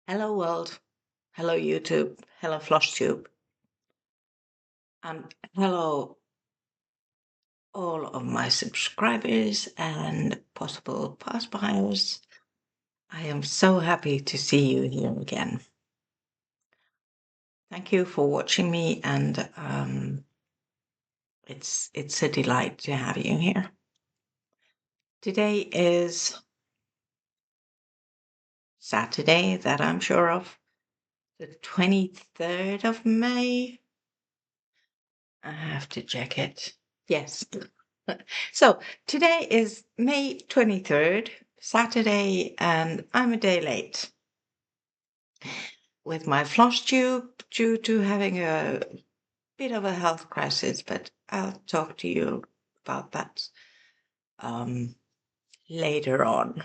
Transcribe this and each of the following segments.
Hello world, hello YouTube, hello Flosstube, and hello all of my subscribers and possible past buyers. I am so happy to see you here again. Thank you for watching me, and it's a delight to have you here. Today is Saturday, that I'm sure of, the 23rd of May. I have to check it. Yes. So today is May 23rd, Saturday, and I'm a day late with my Flosstube due to having a bit of a health crisis, but I'll talk to you about that later on.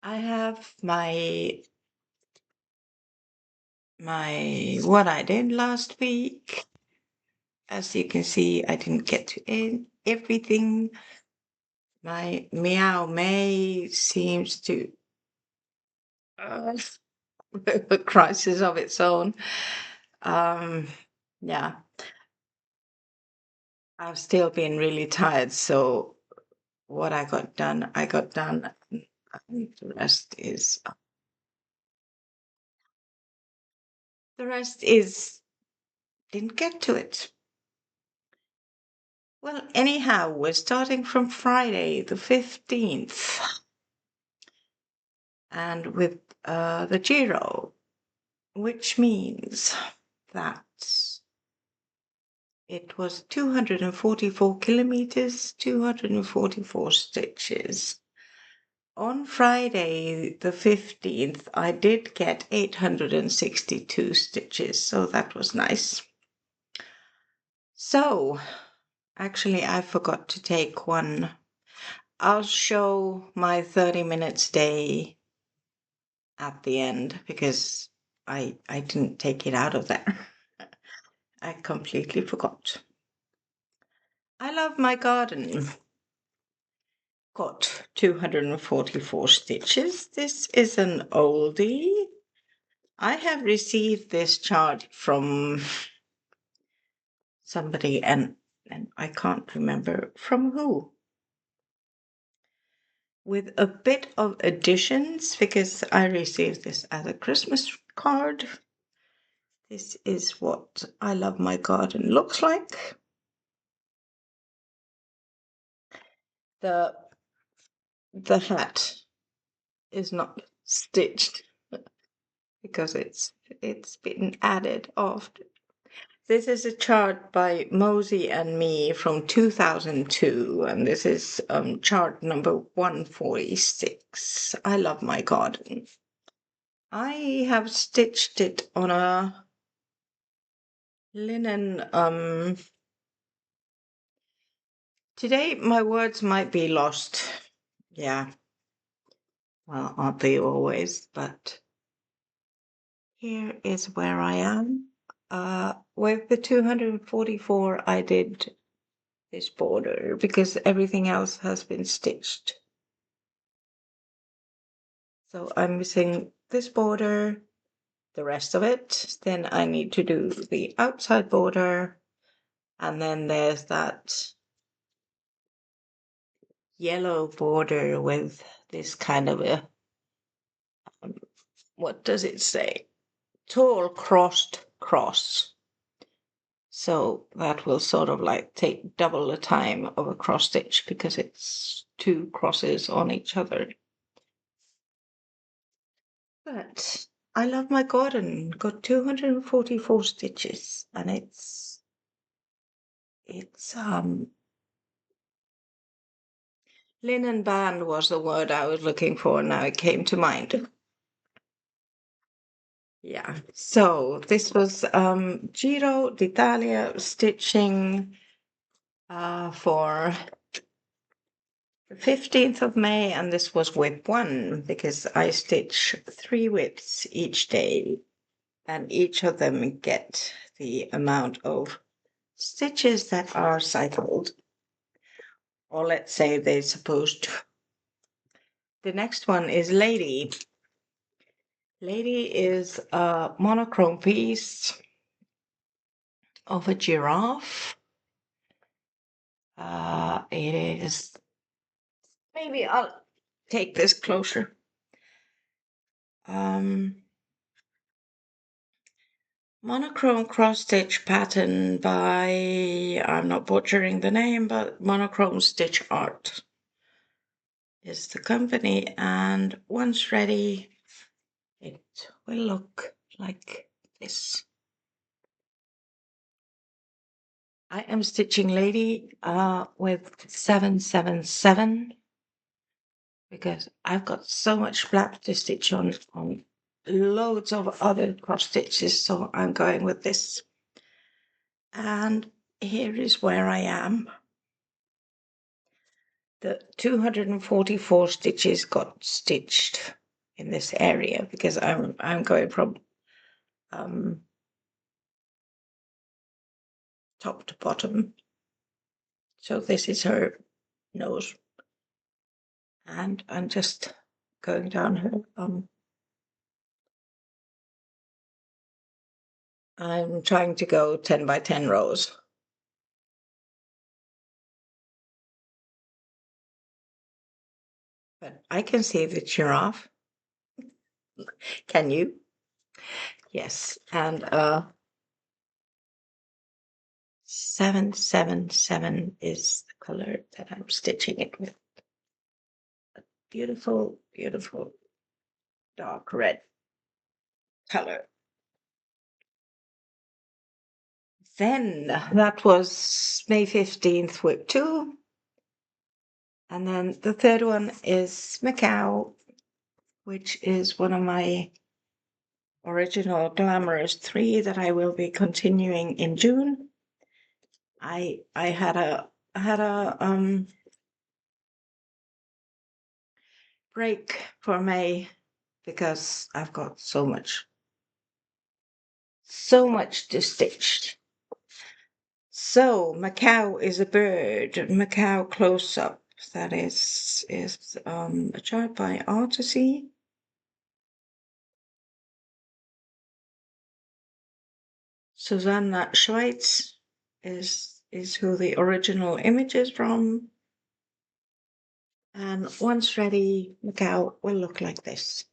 I have my what I did last week. As you can see, I didn't get to everything. My Meow May seems to a crisis of its own. Yeah, I've still been really tired, so what I got done. I think the rest is didn't get to it. Well, anyhow, we're starting from Friday the 15th, and with the Giro, which means that it was 244 kilometers, 244 stitches. On Friday, the 15th, I did get 862 stitches, so that was nice. So, actually, I forgot to take one. I'll show my 30 minutes day at the end because I didn't take it out of there. I completely forgot. I love my garden. Got 244 stitches. This is an oldie. I have received this chart from somebody and I can't remember from who. With a bit of additions because I received this as a Christmas card. This is what I Love My Garden looks like. The hat is not stitched because it's been added after. This is a chart by Mosey and me from 2002, and this is chart number 146. I Love My Garden. I have stitched it on a linen. Today my words might be lost. Yeah. Well, aren't they always? But here is where I am. With the 244, I did this border because everything else has been stitched. So I'm missing this border, the rest of it. Then I need to do the outside border. And then there's that yellow border with this kind of a, what does it say? Tall crossed cross. So that will sort of like take double the time of a cross stitch because it's two crosses on each other. But I love my garden. Got 244 stitches and it's linen band was the word I was looking for. Now it came to mind. Yeah. So this was Giro d'Italia stitching for the 15th of May, and this was whip 1 because I stitch 3 whips each day and each of them get the amount of stitches that are cycled, or let's say they're supposed to. The next one is Lady. Lady is a monochrome piece of a giraffe. It is, maybe I'll take this closer. Monochrome cross stitch pattern by, I'm not butchering the name, but Monochrome Stitch Art is the company, and once ready, it will look like this. I am stitching Lady with 777 because I've got so much flap to stitch on loads of other cross stitches, so I'm going with this. And here is where I am. The 244 stitches got stitched in this area because I'm going from top to bottom. So this is her nose, and I'm just going down her. I'm trying to go 10 by 10 rows. But I can see the giraffe. Can you? Yes, and 777 is the color that I'm stitching it with. A beautiful, beautiful dark red color. Then that was May 15th with 2. And then the third one is Macau, which is one of my original Glamorous 3 that I will be continuing in June. I had a break for May because I've got so much to stitch. So Macau is a bird. Macau close up. That is a chart by Healthissue. Susanna Schweitz is who the original image is from. And once ready, Macau will look like this.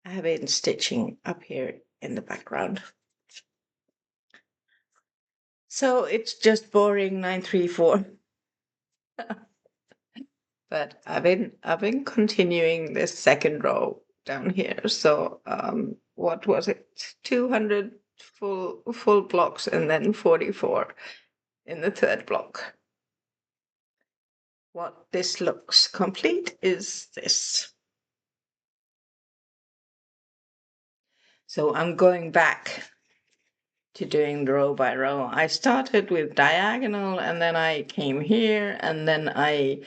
I have been stitching up here in the background. So it's just boring 934. But I've been continuing this second row down here. So what was it? 200 full blocks and then 44 in the third block. What this looks complete is this. So I'm going back to doing the row by row. I started with diagonal and then I came here and then I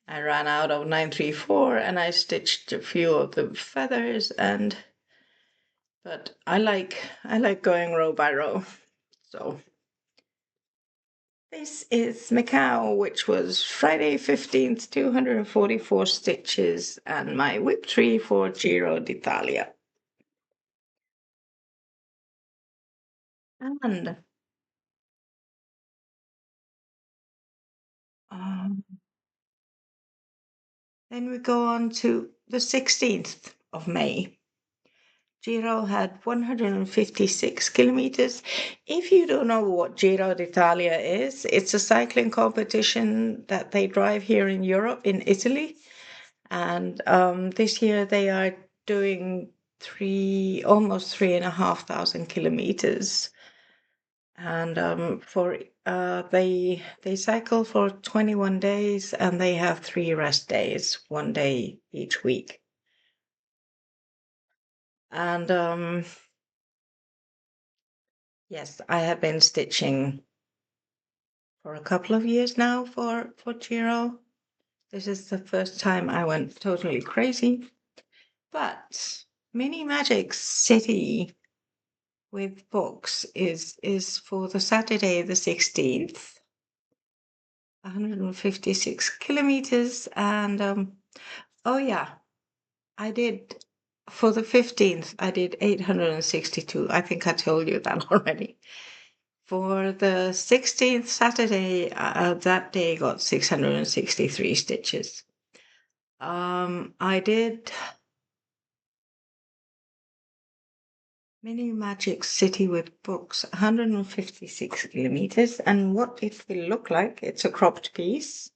ran out of 934 and I stitched a few of the feathers, but I like going row by row. So this is Macau, which was Friday 15th, 244 stitches, and my whip tree for Giro d'Italia. And then we go on to the 16th of May. Giro had 156 kilometers. If you don't know what Giro d'Italia is, it's a cycling competition that they drive here in Europe, in Italy. And this year they are doing almost 3,500 kilometers. And they cycle for 21 days and they have 3 rest days, 1 day each week. And yes, I have been stitching for a couple of years now for Giro. This is the first time I went totally crazy. But Mini Magic City with books is for the Saturday the 16th, 156 kilometers. And oh yeah, I did for the 15th, I did 862. I think I told you that already. For the 16th Saturday, that day got 663 stitches. I did Mini Magic City with books, 156 millimeters. And what it will look like, it's a cropped piece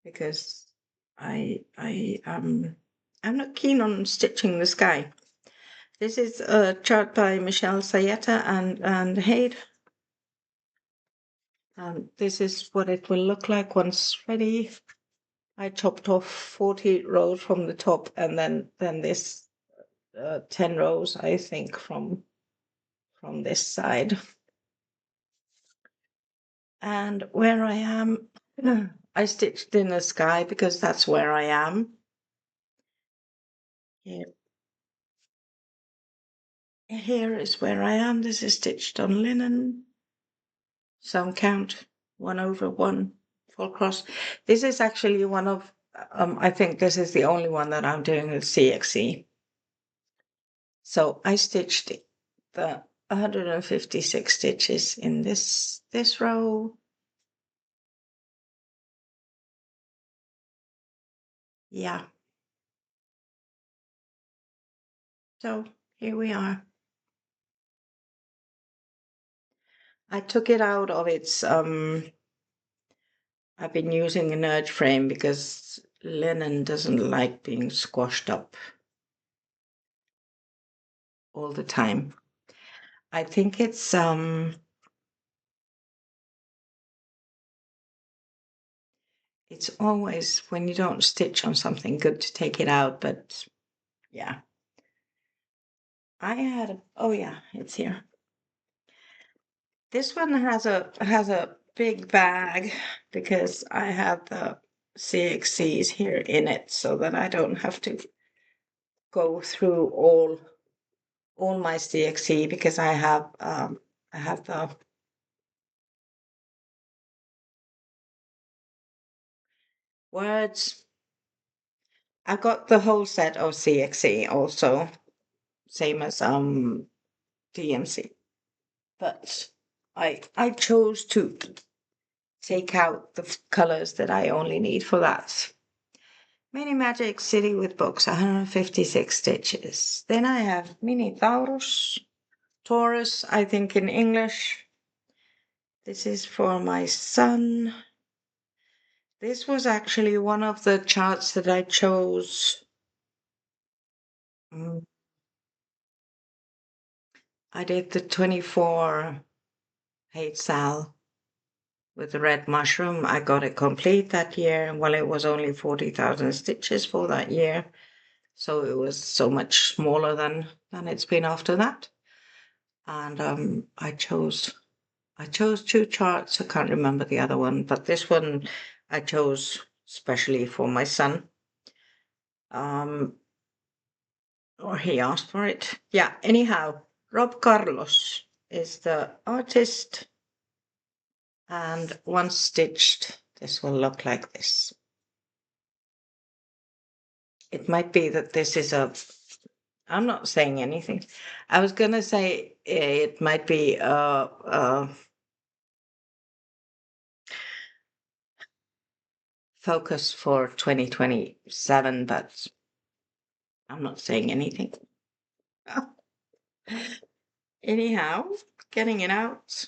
because I'm not keen on stitching the sky. This is a chart by Michelle Sayeta and Haid. This is what it will look like once ready. I chopped off 40 rows from the top and then this 10 rows, I think, from this side. And where I am, I stitched in the sky because that's where I am. Here is where I am. This is stitched on linen. Some count 1/1 full cross. This is actually one of, I think this is the only one that I'm doing with CXC. So I stitched the 156 stitches in this row. Yeah. So here we are. I took it out of its, I've been using an urge frame because linen doesn't like being squashed up all the time. I think it's always when you don't stitch on something good to take it out, but yeah. I had oh yeah, it's here. This one has a big bag because I have the CXCs here in it so that I don't have to go through all my CXC because I have the words. I got the whole set of CXC also, same as DMC. But I chose to take out the colors that I only need for that. Mini Magic City with books, 156 stitches. Then I have Mini Taurus, I think in English. This is for my son. This was actually one of the charts that I chose. I did the 24 Hate Sal with the red mushroom. I got it complete that year. Well, it was only 40,000 stitches for that year. So it was so much smaller than it's been after that. And I chose two charts. I can't remember the other one, but this one I chose specially for my son. Or he asked for it. Yeah, anyhow, Rob Carlos is the artist. And once stitched, this will look like this. It might be that this is I'm not saying anything. I was going to say it might be a focus for 2027, but I'm not saying anything. Anyhow, getting it out.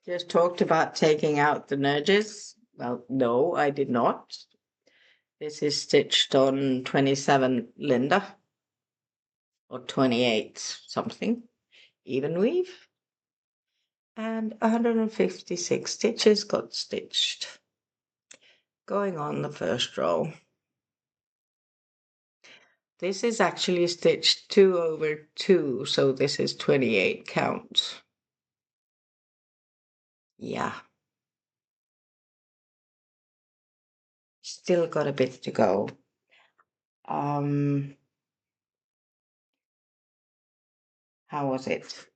Just talked about taking out the nudges. Well, no, I did not. This is stitched on 27 Linda or 28 something, even weave. And 156 stitches got stitched. Going on the first row. This is actually stitched 2/2, so this is 28 count. Yeah. Still got a bit to go. How was it?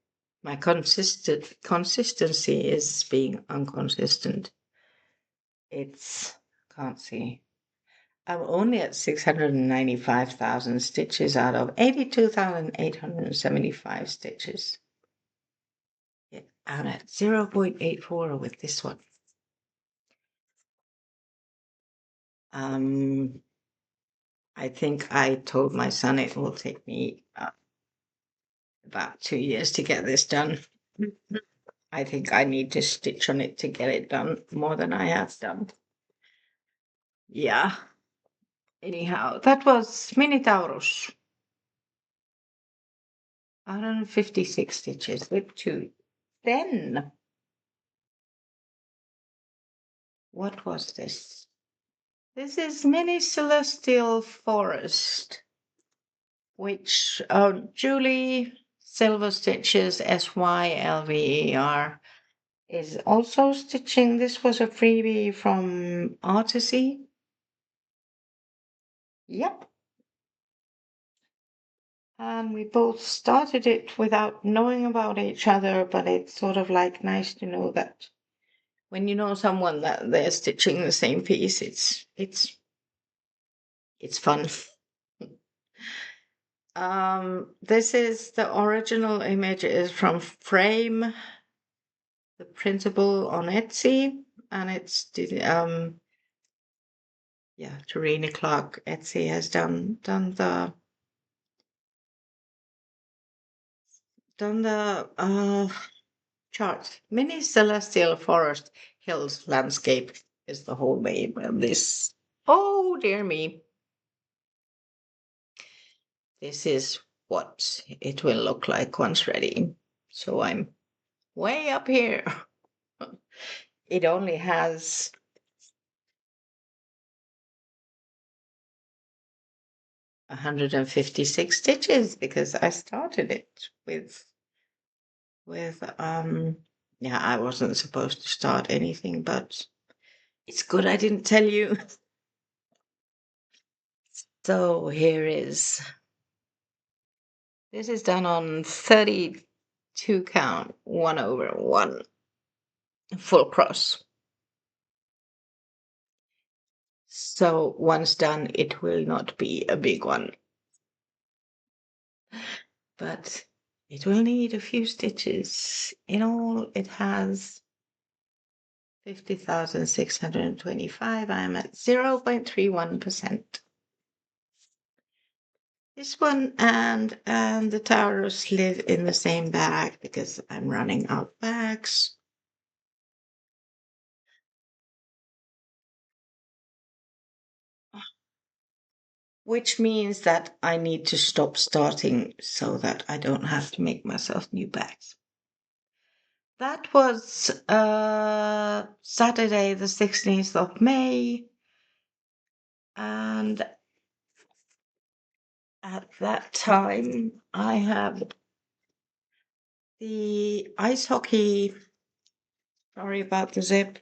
My consistency is being inconsistent. Can't see. I'm only at 695,000 stitches out of 82,875 stitches. Yeah, I'm at 0.84 with this one. I think I told my son it will take me about 2 years to get this done. I think I need to stitch on it to get it done more than I have done. Yeah. Anyhow, that was Minotaurus. 156 stitches with 2. Then, what was this? This is Mini Celestial Forest, which Julie Silver Stitches SYLVER is also stitching. This was a freebie from Artisy. Yep. And we both started it without knowing about each other, but it's sort of like nice to know that when you know someone that they're stitching the same piece, it's fun. This is the original image is from Frame, the printable on Etsy, and it's yeah, Tarina Clark Etsy has done the chart. Mini Celestial Forest Hills Landscape is the whole name of this. Oh dear me. This is what it will look like once ready. So I'm way up here. It only has 156 stitches because I started it with yeah, I wasn't supposed to start anything, but it's good I didn't tell you. So here is this is done on 32 count 1/1 full cross. So once done, it will not be a big one, but it will need a few stitches. In all, it has 50,625. I am at 0.31%. This one and the Taurus live in the same bag because I'm running out of bags. Which means that I need to stop starting so that I don't have to make myself new bags. That was Saturday, the 16th of May. And at that time, I have the ice hockey. Sorry about the zip.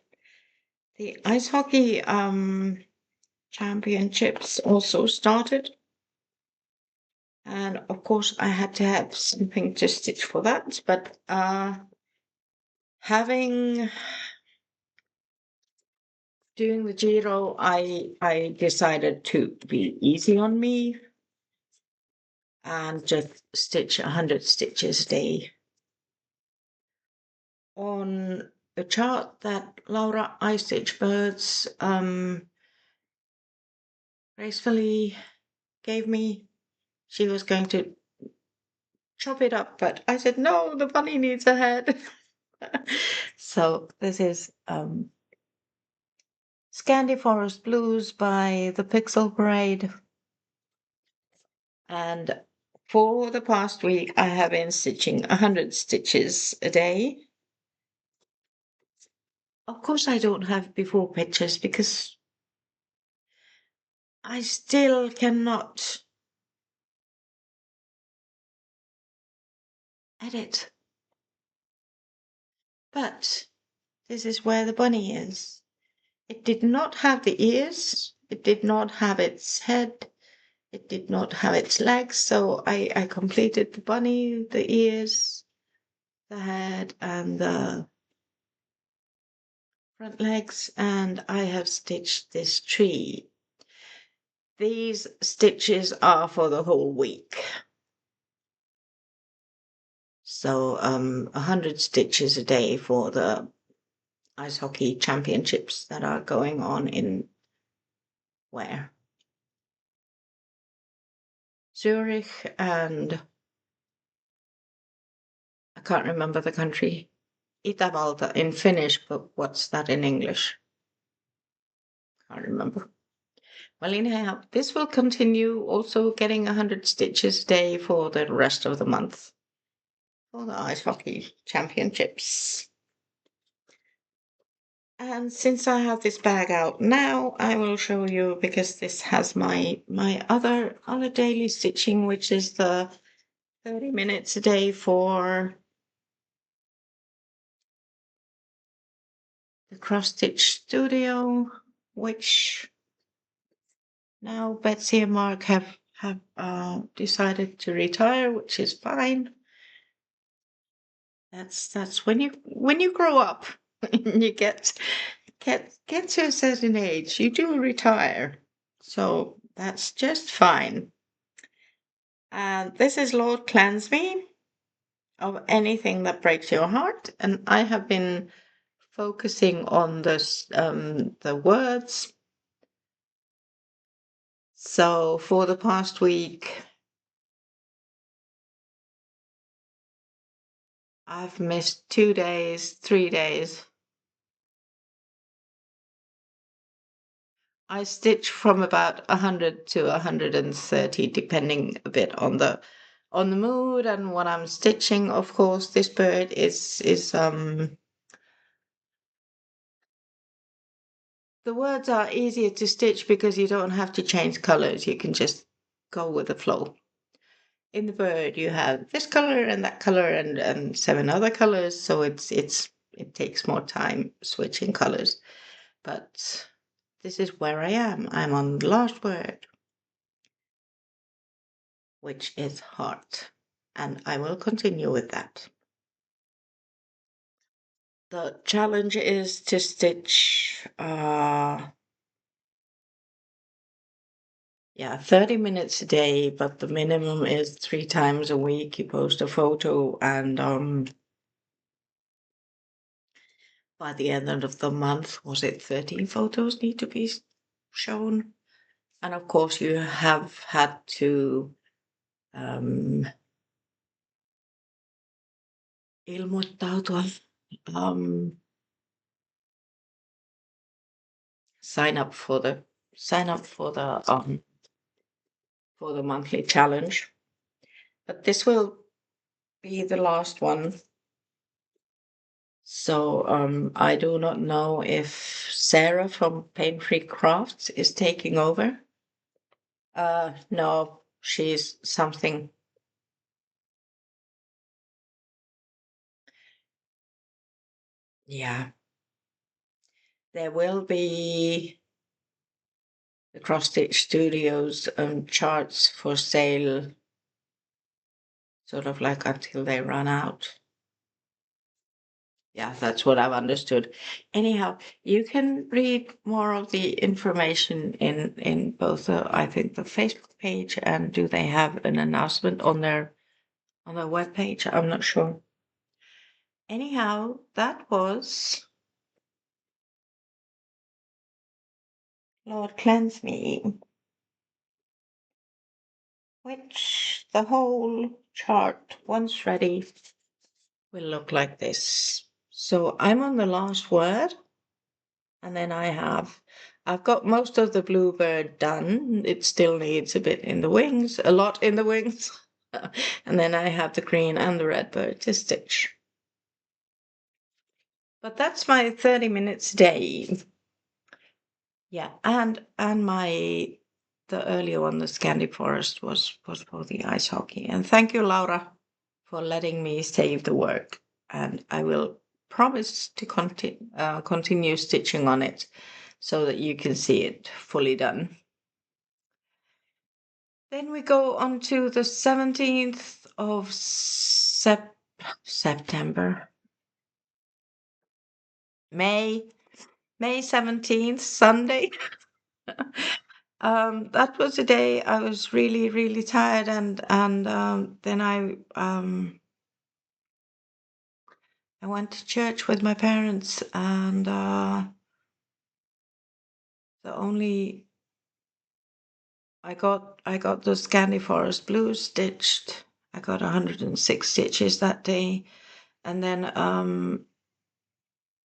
The ice hockey championships also started. And of course, I had to have something to stitch for that. But doing the Giro, I decided to be easy on me and just stitch 100 stitches a day on a chart that Laura I Stitch Birds gracefully gave me. She was going to chop it up, but I said, no, the bunny needs a head. So this is Scandi Forest Blues by the Pixel Parade. And for the past week, I have been stitching 100 stitches a day. Of course, I don't have before pictures because I still cannot edit. But this is where the bunny is. It did not have the ears. It did not have its head. It did not have its legs. So I completed the bunny, the ears, the head, and the front legs. And I have stitched this tree. These stitches are for the whole week. So 100 stitches a day for the ice hockey championships that are going on in where? Zurich and I can't remember the country. Itävalta in Finnish, but what's that in English? Can't remember. Well, anyhow, this will continue also getting 100 stitches a day for the rest of the month for the ice hockey championships. And since I have this bag out now, I will show you because this has my other daily stitching, which is the 30 minutes a day for the cross stitch studio, which now Betsy and Mark have decided to retire, which is fine. That's when you grow up, you get to a certain age, you do retire. So that's just fine. And this is Lord Cleanse Me of anything that breaks your heart. And I have been focusing on this the words. So for the past week, I've missed 2 days, 3 days. I stitch from about 100 to 130, depending a bit on the mood and what I'm stitching. Of course, this bird is the words are easier to stitch because you don't have to change colors. You can just go with the flow. In the bird, you have this color and that color and 7 other colors, so it takes more time switching colors. But this is where I am. I'm on the last word, which is heart, and I will continue with that. The challenge is to stitch 30 minutes a day, but the minimum is 3 times a week. You post a photo and by the end of the month, was it 13 photos need to be shown? And of course you have had to ilmoittautua, sign up for the monthly challenge. But this will be the last one. So I do not know if Sarah from Pain Free Crafts is taking over. No, she's something. Yeah. There will be the Cross Stitch Studios charts for sale, sort of like until they run out. Yeah, that's what I've understood. Anyhow, you can read more of the information in both I think the Facebook page and do they have an announcement on their webpage? I'm not sure. Anyhow, that was Lord Cleanse Me, which the whole chart, once ready, will look like this. So I'm on the last word, and then I've got most of the bluebird done. It still needs a bit in the wings, a lot in the wings. And then I have the green and the red bird to stitch. But that's my 30 minutes a day. Yeah, and the earlier one, the Scandi Forest, was for the ice hockey. And thank you, Laura, for letting me save the work. And I will promise to continue stitching on it so that you can see it fully done. Then we go on to the 17th of September. May 17th, Sunday. That was the day I was really, really tired, and then I went to church with my parents, and the only I got the Scandi Forest Blue stitched. I got 106 stitches that day, and then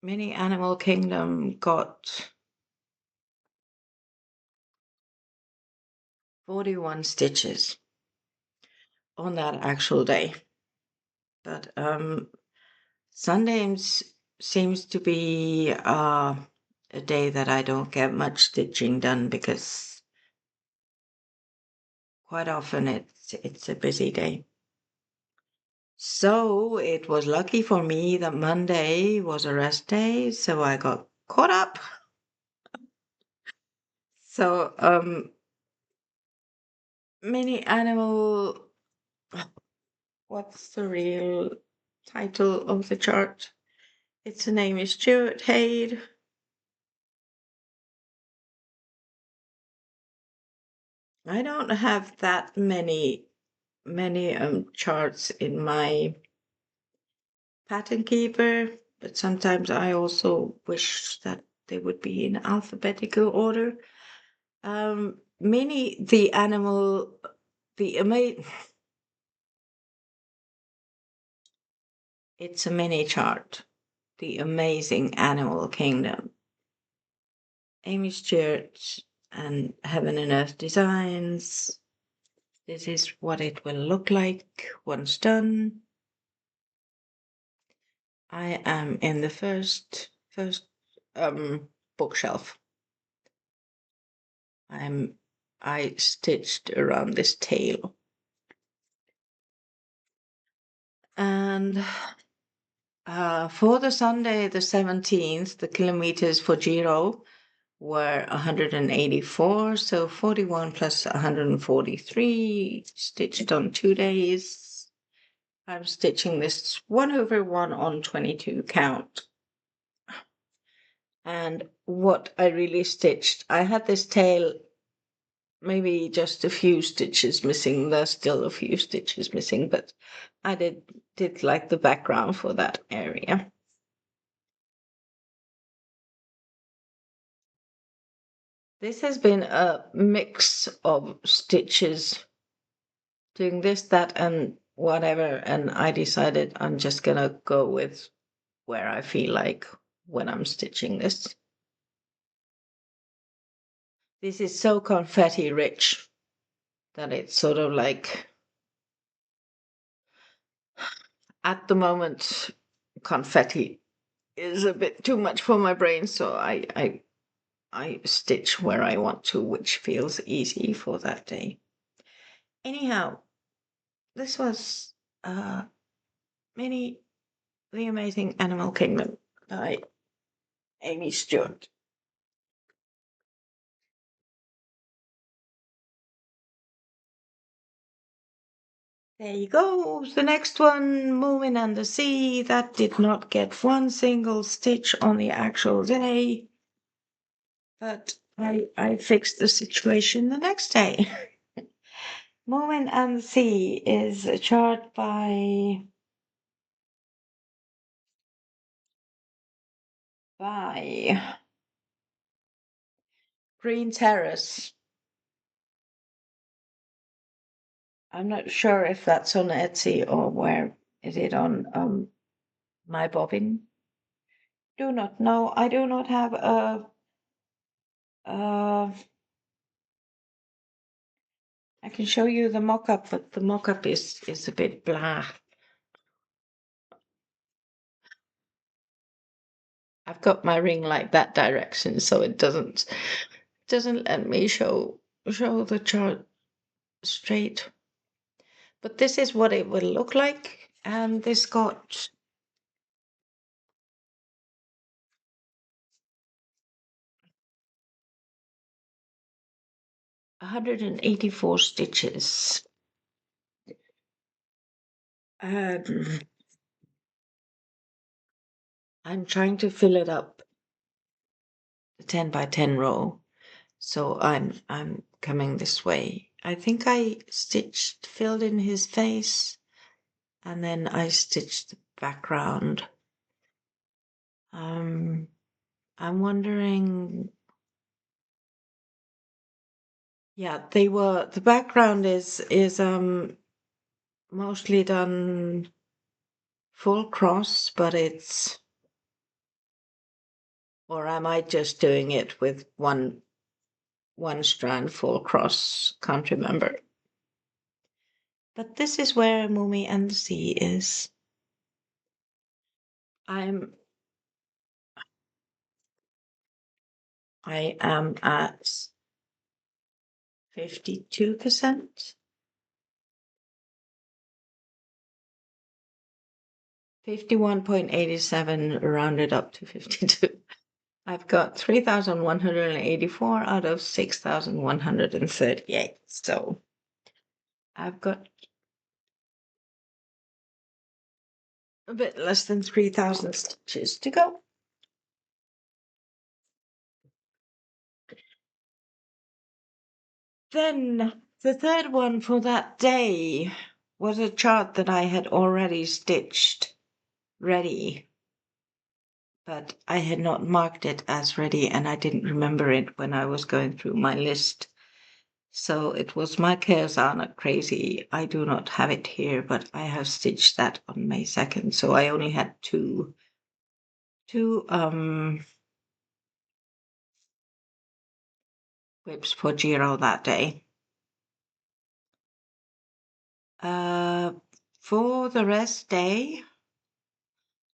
Mini Animal Kingdom got 41 stitches on that actual day. But Sunday seems to be a day that I don't get much stitching done because quite often it's a busy day. So it was lucky for me that Monday was a rest day, so I got caught up. So Mini Animal, what's the real title of the chart? Its name is Stuart Haid. I don't have that many charts in my pattern keeper, but sometimes I also wish that they would be in alphabetical order. Mini the animal, the it's a mini chart, the amazing animal kingdom. Amy Stewart and Heaven and Earth Designs. This is what it will look like once done. I am in the first bookshelf. I stitched around this tail. And for the Sunday, the 17th, the kilometers for Giro were 184, so 41 plus 143, stitched on 2 days. I'm stitching this 1/1 on 22 count. And what I really stitched, I had this tail maybe just a few stitches missing. There's still a few stitches missing, but I did like the background for that area. This has been a mix of stitches, doing this, that, and whatever, and I decided I'm just gonna go with where I feel like when I'm stitching this. This is so confetti rich that it's sort of like, at the moment, confetti is a bit too much for my brain, so I stitch where I want to, which feels easy for that day. Anyhow, this was Mini The Amazing Animal Kingdom by Amy Stewart. There you go. The next one, Moomin and the Sea, that did not get one single stitch on the actual day, but I fixed the situation the next day. Moomin and the Sea is a chart by Green Terrace. I'm not sure if that's on Etsy or where is it on my bobbin. Do not know. I do not have a I can show you the mock-up, but the mock-up is a bit blah. I've got my ring like that direction, so it doesn't let me show the chart straight. But this is what it will look like, and this got 184 stitches. I'm trying to fill it up, the 10 by 10 row. So I'm coming this way. I think I filled in his face, and then I stitched the background. I'm wondering. Yeah, the background is mostly done full cross, but or am I just doing it with one strand full cross? Can't remember. But this is where Mumi and the Sea is. I am at 52%. 51.87 rounded up to 52. I've got 3,184 out of 6,138. So I've got a bit less than 3,000 stitches to go. Then the third one for that day was a chart that I had already stitched ready, but I had not marked it as ready and I didn't remember it when I was going through my list. So it was My Chaos Are Not Crazy. I do not have it here, but I have stitched that on May 2nd. So I only had two whips for Giro that day. For the rest day,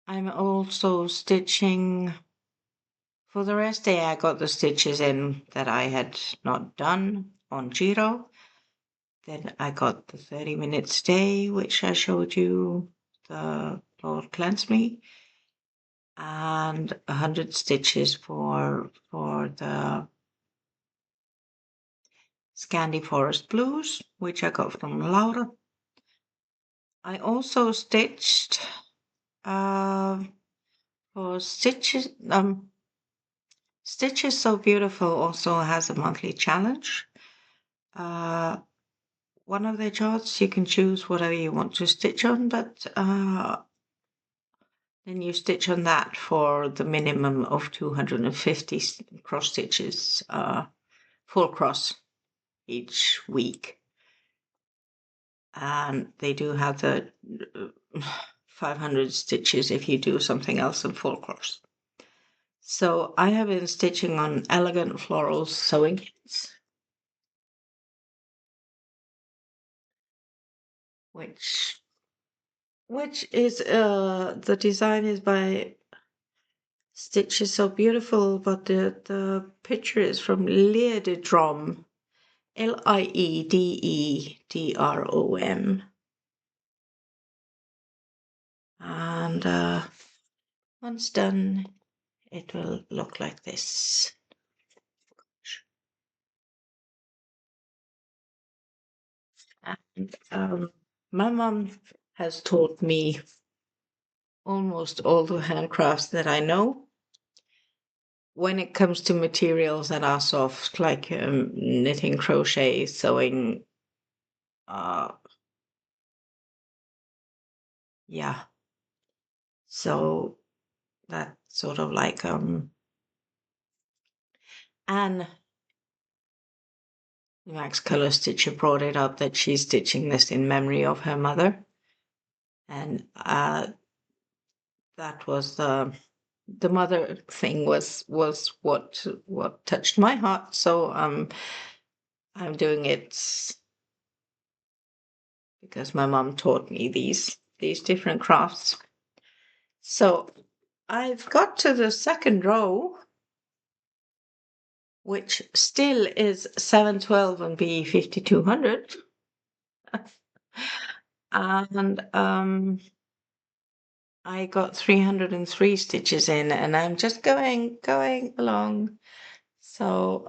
I'm also stitching. For the rest day, I got the stitches in that I had not done on Giro. Then I got the 30-minute stay, which I showed you, the Lord Cleanse Me, and 100 stitches for the Scandi Forest Blues, which I got from Laura. I also stitched for stitches. Stitches So Beautiful also has a monthly challenge. One of the charts you can choose whatever you want to stitch on, but then you stitch on that for the minimum of 250 cross stitches, full cross each week. And they do have the 500 stitches if you do something else in full cross. So I have been stitching on Elegant Floral sewing kits, which is the design is by Stitch is So Beautiful, but the picture is from Liededrom, Liededrom. And once done, it will look like this. And my mom has taught me almost all the handcrafts that I know. When it comes to materials that are soft, like knitting, crochet, sewing, yeah. So that's sort of like Anne, Max Color Stitcher, brought it up that she's stitching this in memory of her mother, and that was the mother thing was what touched my heart. So I'm doing it because my mom taught me these different crafts. So I've got to the second row, which still is 712 and B 5200. And I got 303 stitches in, and I'm just going along. So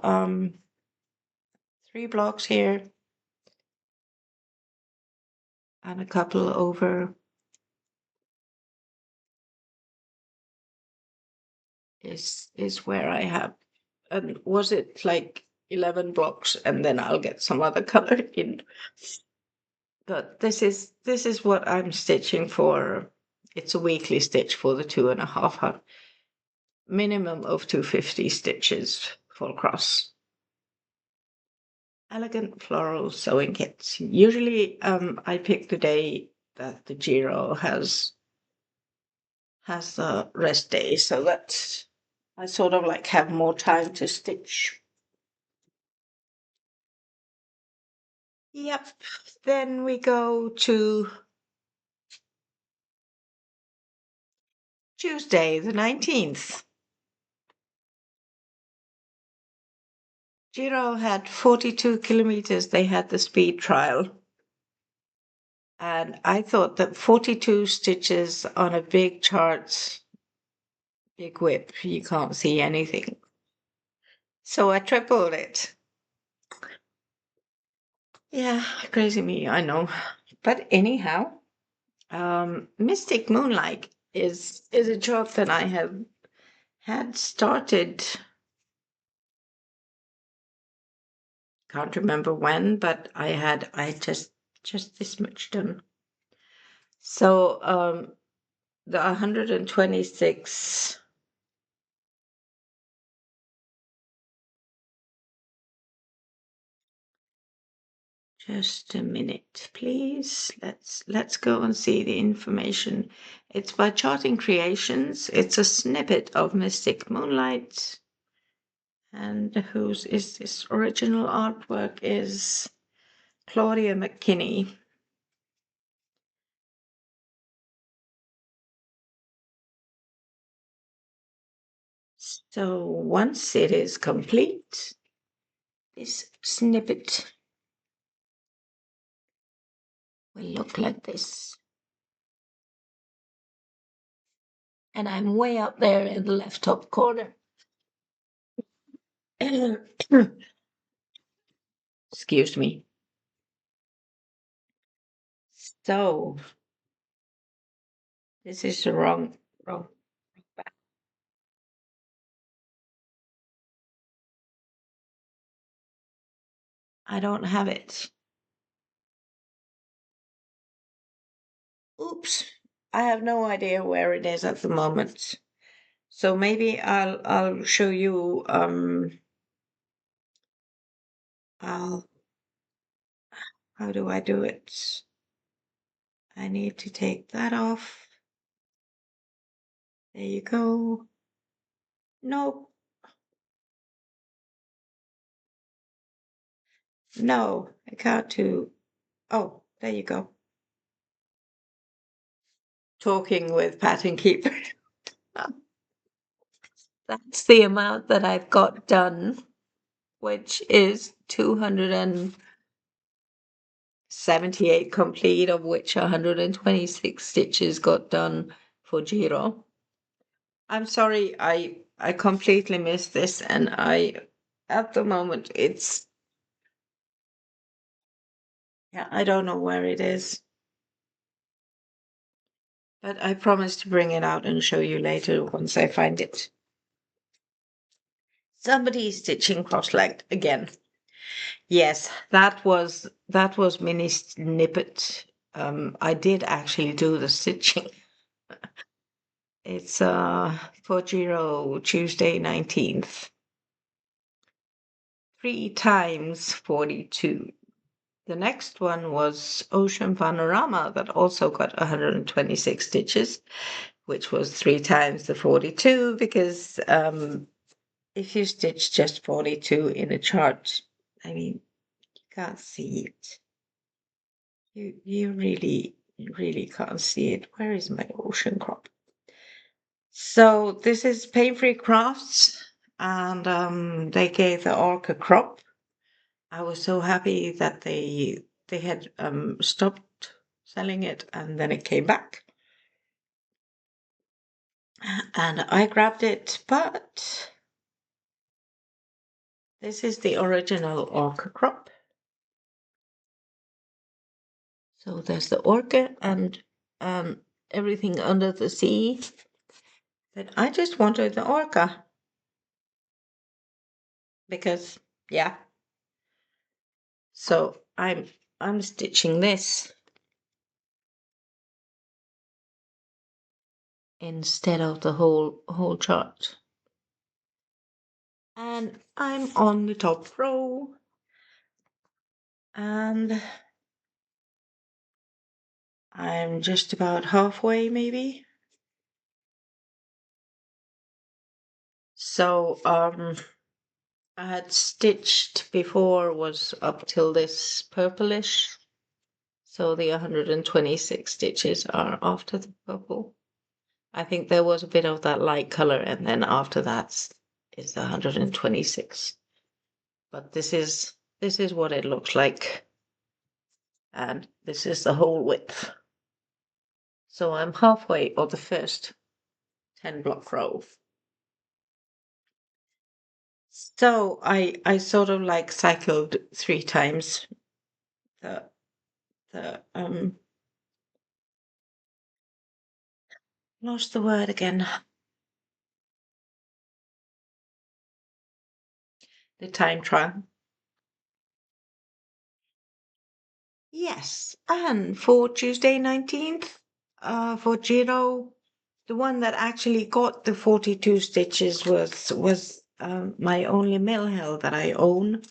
3 blocks here and a couple over is where I have. And was it like 11 blocks, and then I'll get some other color in. But this is what I'm stitching for. It's a weekly stitch for the 2.5 minimum of 250 stitches full cross. Elegant floral sewing kits. Usually, I pick the day that the Giro has the rest day, so that I sort of like have more time to stitch. Yep. Then we go to Tuesday, the 19th. Giro had 42 kilometers. They had the speed trial. And I thought that 42 stitches on a big chart, big whip, you can't see anything. So I tripled it. Yeah, crazy me, I know. But anyhow, Mystic Moonlight is a job that I have had started. Can't remember when, but I just this much done. So the 126. Just a minute, please. Let's go and see the information. It's by Charting Creations. It's a snippet of Mystic Moonlight. And whose is this? Original artwork is Claudia McKinney. So once it is complete, this snippet will look like this. And I'm way up there in the left top corner. Excuse me. So this is the wrong. I don't have it. Oops. I have no idea where it is at the moment. So maybe I'll show you how do I do it? I need to take that off. There you go. Nope. No, I can't do. Oh, there you go. Talking with Pattern Keeper. That's the amount that I've got done, which is 278 complete, of which 126 stitches got done for Giro. I'm sorry, I completely missed this, and at the moment I don't know where it is. But I promise to bring it out and show you later once I find it. Somebody is stitching cross-legged again. Yes, that was mini snippet. I did actually do the stitching. It's for Giro Tuesday 19th. 3 times 42. The next one was Ocean Panorama that also got 126 stitches, which was 3 times the 42, because if you stitch just 42 in a chart, I mean, you can't see it. You really can't see it. Where is my ocean crop? So this is Pain-Free Crafts, and they gave the orca crop. I was so happy that they had stopped selling it, and then it came back. And I grabbed it, but this is the original orca crop. So there's the orca and everything under the sea. But I just wanted the orca because, Yeah. So I'm stitching this instead of the whole chart. And I'm on the top row, and I'm just about halfway maybe. So I had stitched before was up till this purplish. So the 126 stitches are after the purple. I think there was a bit of that light color, and then after that is the 126. But this is what it looks like, and this is the whole width. So I'm halfway of the first 10 block row. So I sort of like cycled 3 times the lost the word again. The time trial. Yes, and for Tuesday 19th, for Giro, the one that actually got the 42 stitches was my only mill hill that I own,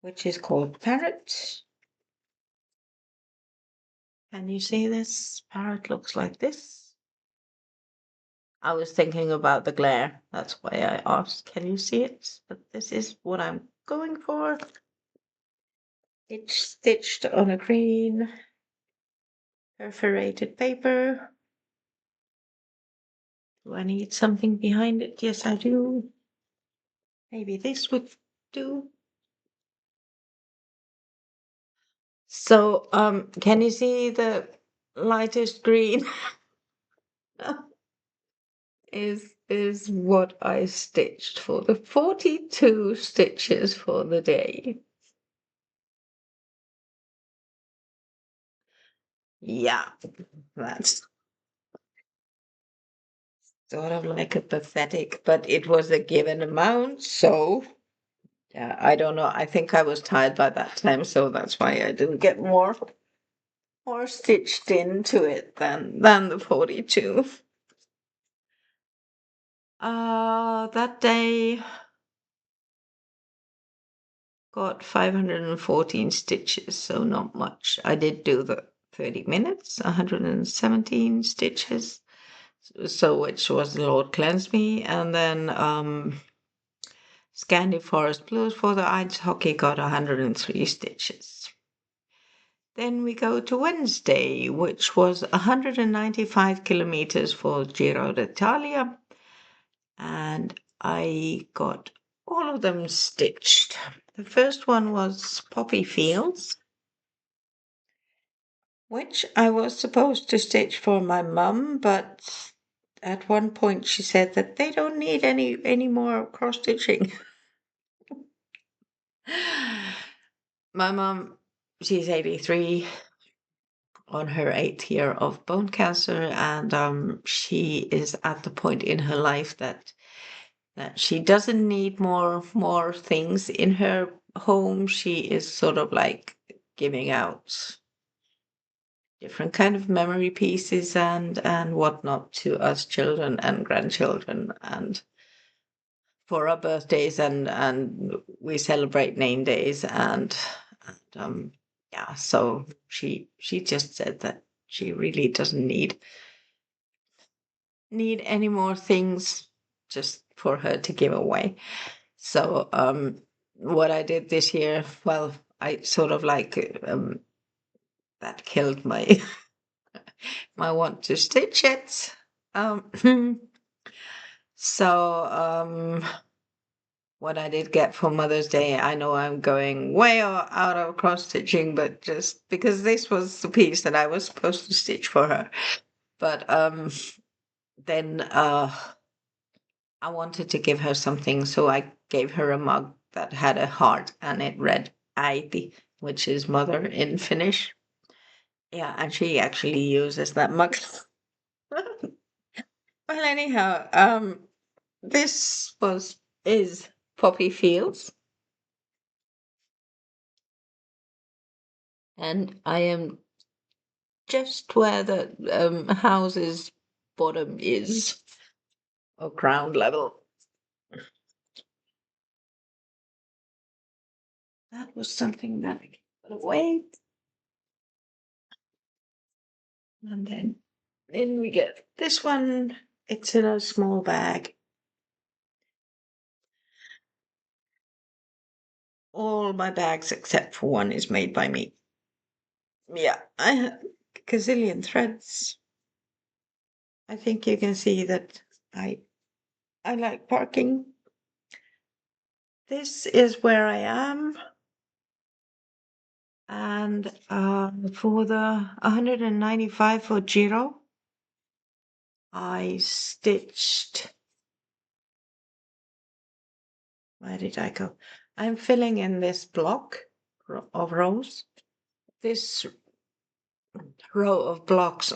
which is called Parrot. Can you see this? Parrot looks like this. I was thinking about the glare. That's why I asked, can you see it? But this is what I'm going for. It's stitched on a green perforated paper. Do I need something behind it? Yes, I do. Maybe this would do. So, can you see the lightest green is what I stitched for the 42 stitches for the day. Yeah, that's sort of like a pathetic, but it was a given amount, so yeah, I don't know. I think I was tired by that time, so that's why I didn't get more stitched into it than the 42. That day got 514 stitches, so not much. I did do the 30 minutes, 117 stitches, so which was Lord Cleanse Me, and then Scandi Forest Blues for the ice hockey got 103 stitches. Then we go to Wednesday, which was 195 kilometers for Giro d'Italia, and I got all of them stitched. The first one was Poppy Fields, which I was supposed to stitch for my mum, but at one point she said that they don't need any more cross stitching. My mum, she's 83, on her 8th year of bone cancer, and she is at the point in her life that she doesn't need more things in her home. She is sort of like giving out different kind of memory pieces and whatnot to us children and grandchildren, and for our birthdays, and we celebrate name days, and yeah, so she just said that she really doesn't need any more things just for her to give away. So what I did this year, well, I sort of like that killed my my want to stitch it. So what I did get for Mother's Day, I know I'm going way out of cross stitching, but just because this was the piece that I was supposed to stitch for her. But then I wanted to give her something, so I gave her a mug that had a heart and it read "Äiti," which is mother in Finnish. Yeah, and she actually uses that mug. Well, anyhow, this is Poppy Fields. And I am just where the house's bottom is, or ground level. That was something that I put away. And then we get this one. It's in a small bag. All my bags except for one is made by me. Yeah, I have a gazillion threads. I think you can see that I like parking. This is where I am. And for the 195 for Giro, I stitched. Where did I go? I'm filling in this block of rows. This row of blocks.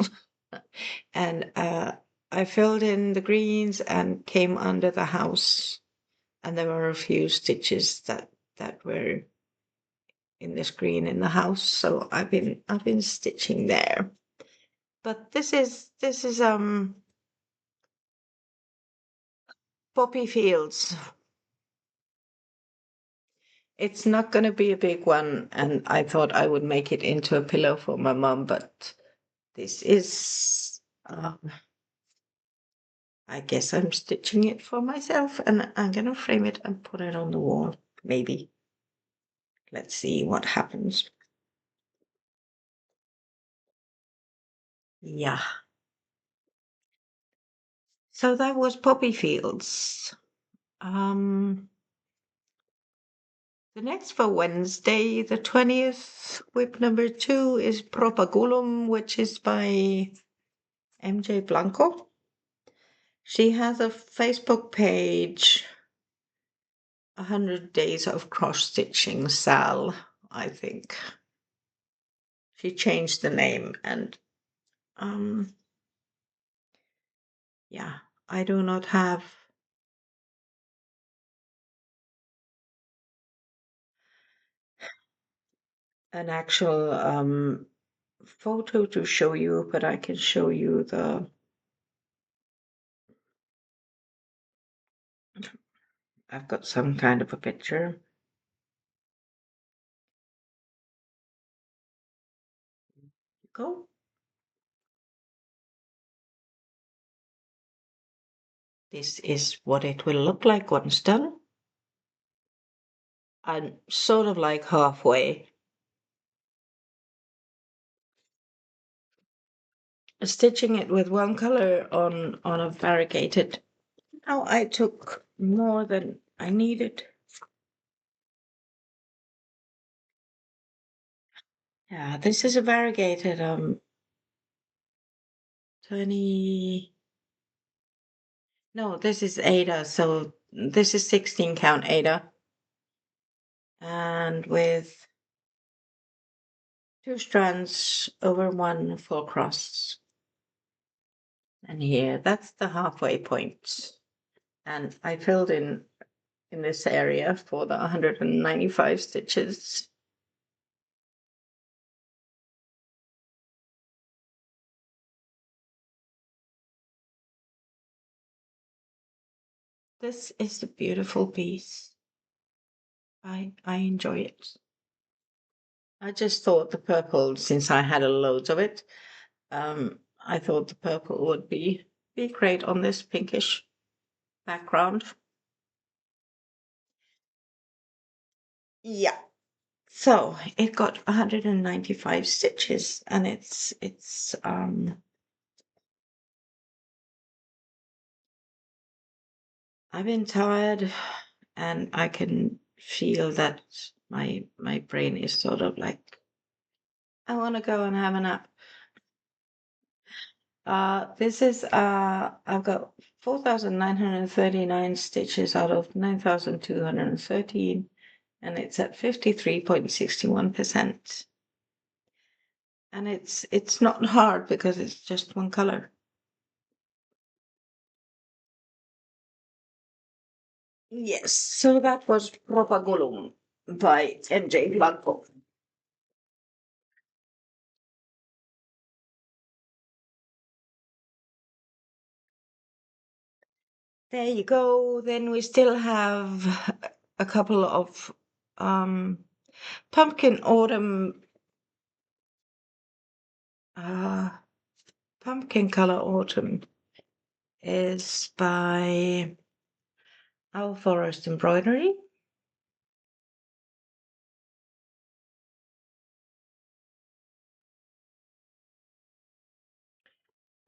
And I filled in the greens and came under the house. And there were a few stitches that were in this green in the house. So I've been stitching there. But this is poppy fields. It's not going to be a big one, and I thought I would make it into a pillow for my mom, but this is, I guess I'm stitching it for myself, and I'm going to frame it and put it on the wall, maybe. Let's see what happens. Yeah. So that was poppy fields. The next for Wednesday, the 20th, whip number 2 is Propagulum, which is by MJ Blanco. She has a Facebook page, 100 Days of Cross Stitching Sal, I think. She changed the name, and yeah, I do not have an actual photo to show you, but I can show you I've got some kind of a picture. Go. This is what it will look like once done. I'm sort of like halfway. Stitching it with one color on a variegated. Now I took more than I needed. Yeah, this is a variegated 20. No, this is Ada, so this is 16 count Ada. And with 2 strands over 1 full cross. And here, that's the halfway point. And I filled in this area for the 195 stitches. This is a beautiful piece. I enjoy it. I just thought the purple, since I had a loads of it, I thought the purple would be great on this pinkish background. Yeah. So it got 195 stitches, and it's I've been tired, and I can feel that my brain is sort of like, I want to go and have a nap. This is I've got 4,939 stitches out of 9,213, and it's at 53.61%. And it's not hard because it's just one color. Yes, so that was Propagulum by MJ Blanco. there you go. Then we still have a couple of pumpkin autumn, pumpkin color autumn is by Our Forest Embroidery.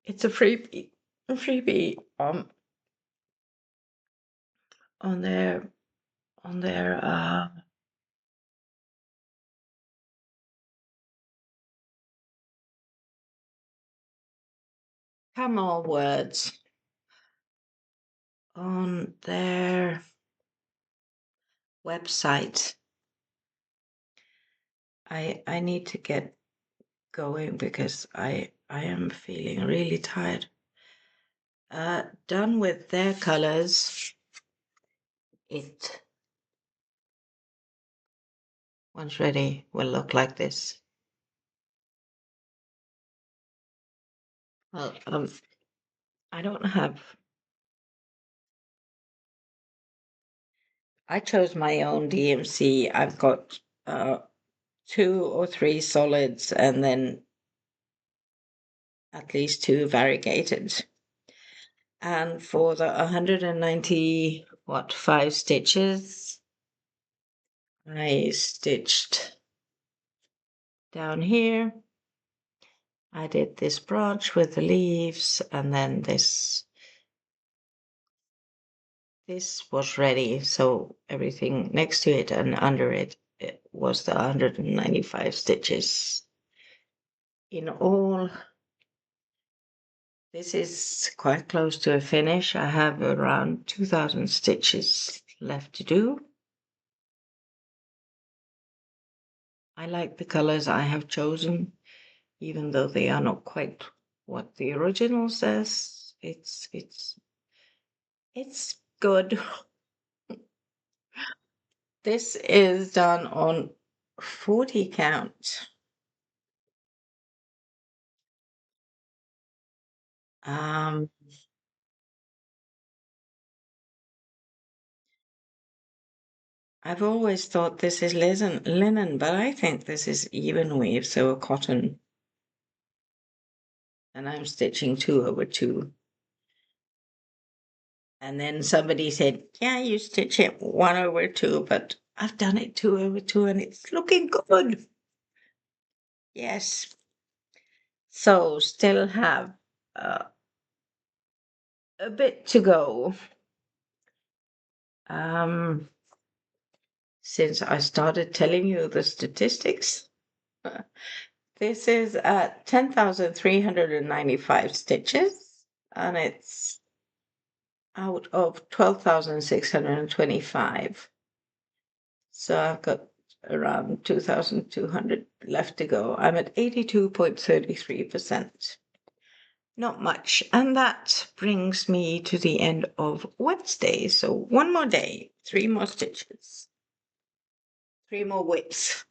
It's a freebie on their Camel words on their website. I need to get going because I am feeling really tired. Done with their colors. It, once ready, will look like this. Well, I don't have. I chose my own DMC. I've got 2 or 3 solids and then at least 2 variegated. And for the 190, 5 stitches, I stitched down here. I did this branch with the leaves, and then this was ready. So everything next to it and under it, it was the 195 stitches in all. This is quite close to a finish. I have around 2,000 stitches left to do. I like the colors I have chosen, even though they are not quite what the original says. It's good. This is done on 40 count. I've always thought this is linen, but I think this is even weave, so a cotton. And I'm stitching 2 over 2. And then somebody said, yeah, you stitch it 1 over 2, but I've done it 2 over 2 and it's looking good. Yes. So still have a bit to go. Since I started telling you the statistics, this is at 10,395 stitches, and it's out of 12,625. So I've got around 2,200 left to go. I'm at 82.33%. Not much. And that brings me to the end of Wednesday. So 1 more day, 3 more stitches, 3 more whips.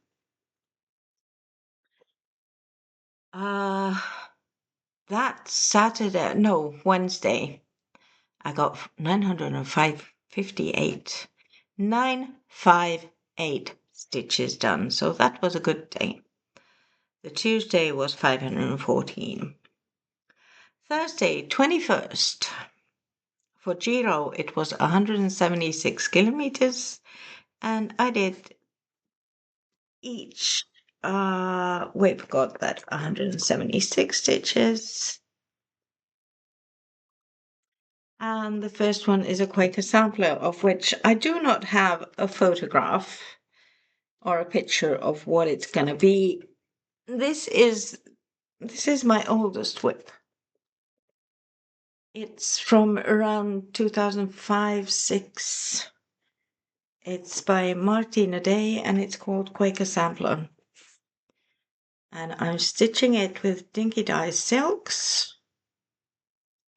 That Saturday, no, Wednesday, I got 958. 958 stitches done. So that was a good day. The Tuesday was 514. Thursday, 21st. For Giro, it was 176 kilometers, and I did each we've got that 176 stitches. And the first one is a Quaker sampler, of which I do not have a photograph or a picture of what it's gonna be. This is my oldest whip. It's from around 2005-6. It's by Martina Day and it's called Quaker Sampler. And I'm stitching it with Dinky Dye silks.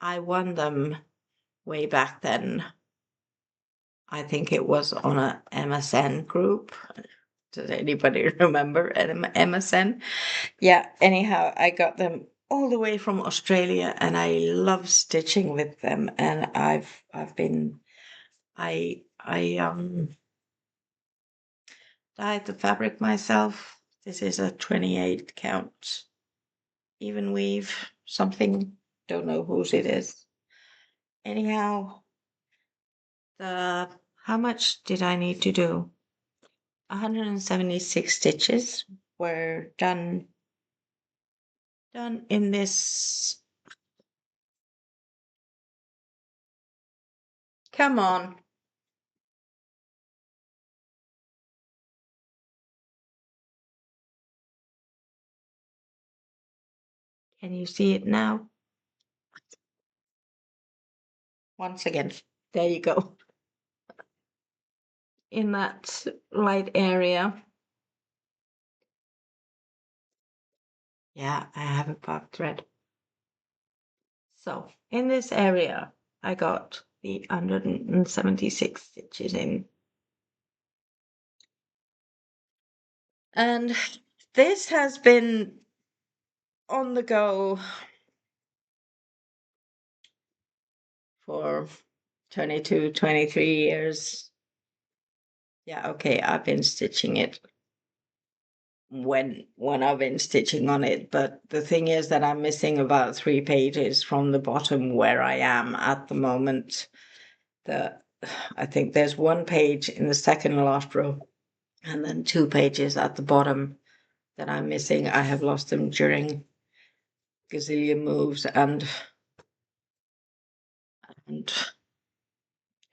I won them way back then. I think it was on a MSN group. Does anybody remember MSN? Yeah, anyhow, I got them all the way from Australia, and I love stitching with them. And I've been I dyed the fabric myself. This is a 28 count even weave something. Don't know whose it is. Anyhow, the how much did I need to do? 176 stitches were done in this. Come on. Can you see it now? Once again. There you go. In that light area. Yeah, I have a bark thread. So in this area, I got the 176 stitches in. And this has been on the go for 22, 23 years. Yeah, okay, I've been stitching it when I've been stitching on it, but the thing is that I'm missing about 3 pages from the bottom where I am at the moment. I think there's 1 page in the second last row and then 2 pages at the bottom that I'm missing. I have lost them during gazillion moves and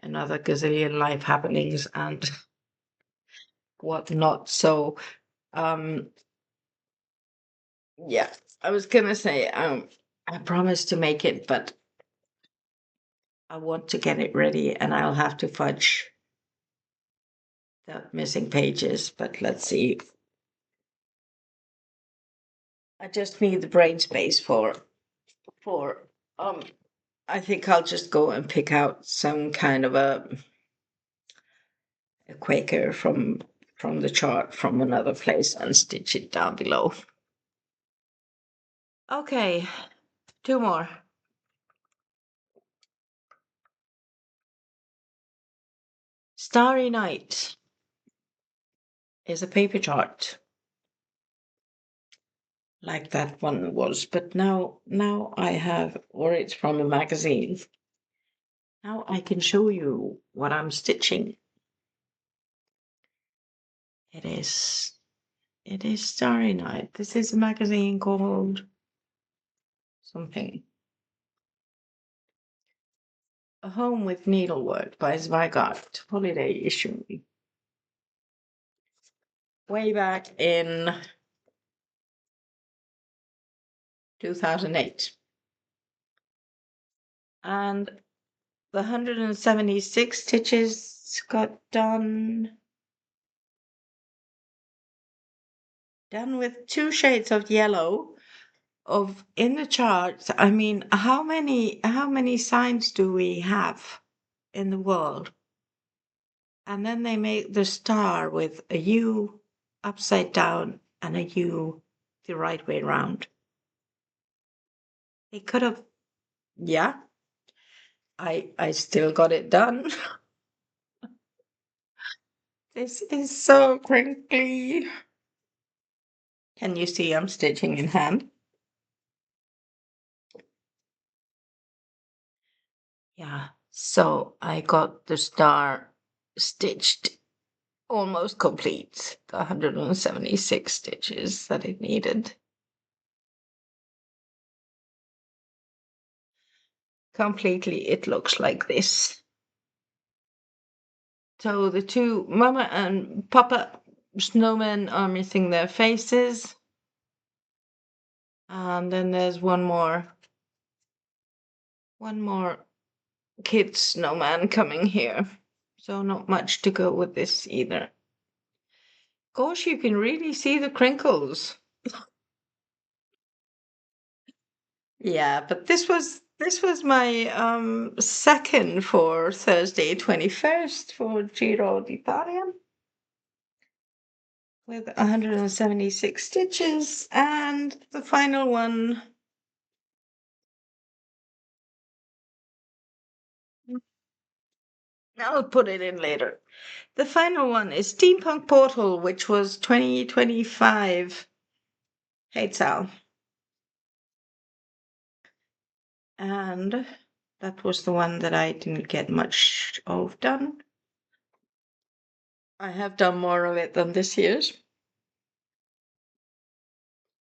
another gazillion life happenings and whatnot. So yeah, I was gonna say I promised to make it, but I want to get it ready and I'll have to fudge the missing pages, but let's see. I just need the brain space for I think I'll just go and pick out some kind of a Quaker from the chart from another place and stitch it down below. Okay, 2 more. Starry Night is a paper chart like that one was, but now I have, or it's from a magazine. Now I can show you what I'm stitching. It is Starry Night. This is a magazine called something. A Home with Needlework by Zweigart, holiday issue. Way back in 2008. And the 176 stitches got done with 2 shades of yellow of in the charts. I mean, how many signs do we have in the world? And then they make the star with a U upside down and a U the right way round. They could have, yeah, I still got it done. This is so crinkly. Can you see I'm stitching in hand? Yeah, so I got the star stitched almost complete, the 176 stitches that it needed. Completely, it looks like this. So the 2 Mama and Papa snowmen are missing their faces. And then there's one more kid snowman coming here. So not much to go with this either. Gosh, you can really see the crinkles. Yeah, but this was my second for Thursday 21st for Giro d'Italia with 176 stitches, and the final one I'll put it in later. The final one is Steampunk Portal, which was 2025. Hey, Sal. And that was the one that I didn't get much of done. I have done more of it than this year's.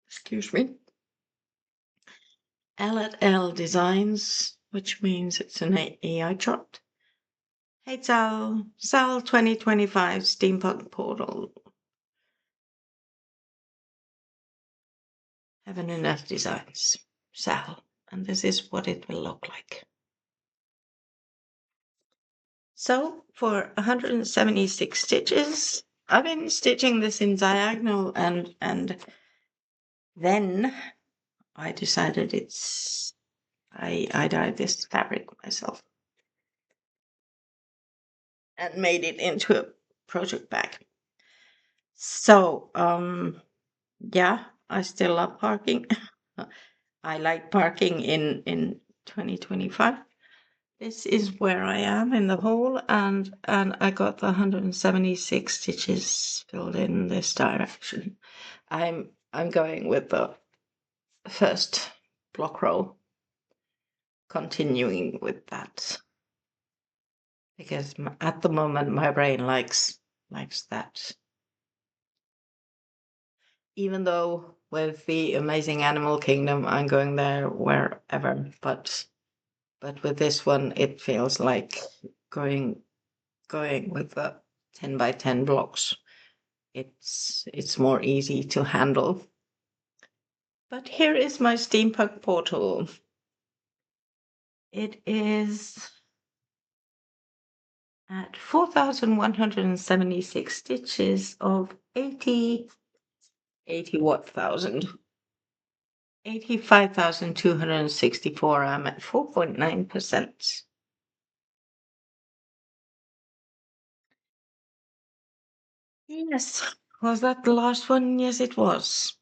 Excuse me. L Designs, which means it's an AI chart. Hey, Sal 2025 Steampunk Portal. Heaven and Earth Designs, Sal. And this is what it will look like. So for 176 stitches, I've been stitching this in diagonal and then I decided I dyed this fabric myself and made it into a project bag. So yeah, I still love parking. I like parking in 2025. This is where I am in the hole, and I got the 176 stitches filled in this direction. I'm going with the first block row, continuing with that, because at the moment my brain likes that. Even though with the Amazing Animal Kingdom I'm going there wherever, but with this one it feels like going with the 10 by 10 blocks. It's more easy to handle. But here is my steampunk portal. It is at 4,176 stitches of 80 what thousand? 85,264. I'm at 4.9%. Yes. Was that the last one? Yes, it was.